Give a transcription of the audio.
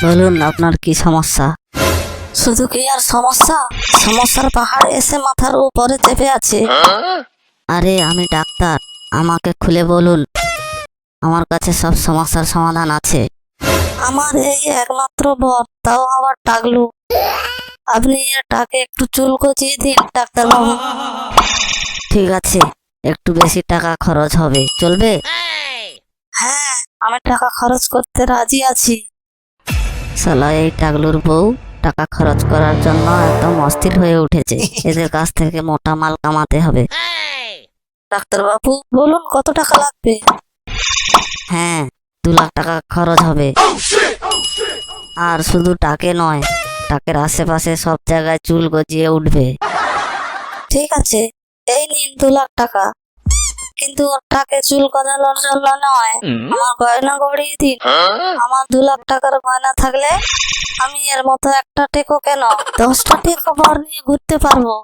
বলুন আপনার কি সমস্যা? শুধু কি আর সমস্যা? সমস্যার পাহাড় এসে মাথার উপরে চেপে আছে। আরে আমি ডাক্তার, আমাকে খুলে বলুন, আমার কাছে সব সমস্যার সমাধান আছে। আমার এই একমাত্র বর, তাও আবার টাকলু। আপনি এটাকে একটু চুল গজিয়ে দিন ডাক্তার বাবু। ঠিক আছে, একটু বেশি টাকা খরচ হবে, চলবে? হ্যাঁ, আমি টাকা খরচ করতে রাজি আছি। শালা এই টাগলুর বউ টাকা খরচ করার জন্য একদম অস্থির হয়ে উঠেছে। এদের কাছ থেকে মোটা মাল কামাতে হবে। ডাক্তার বাবু বলুন কত টাকা লাগবে? হ্যাঁ, 2 লাখ টাকা খরচ হবে। আর শুধু টাকে নয়, টাকের আশেপাশে সব জায়গায় চুল গজিয়ে উঠবে। ঠিক আছে, এই নিন 2 লাখ টাকা। কিন্তু ওটাকে চুল গজানোর জন্য নয়, আমার গয়না গড়িয়ে দিন। আমার 2 লাখ টাকার গয়না থাকলে আমি এর মতো একটা টেকো কেন 10টা টেকো বর নিয়ে ঘুরতে পারবো।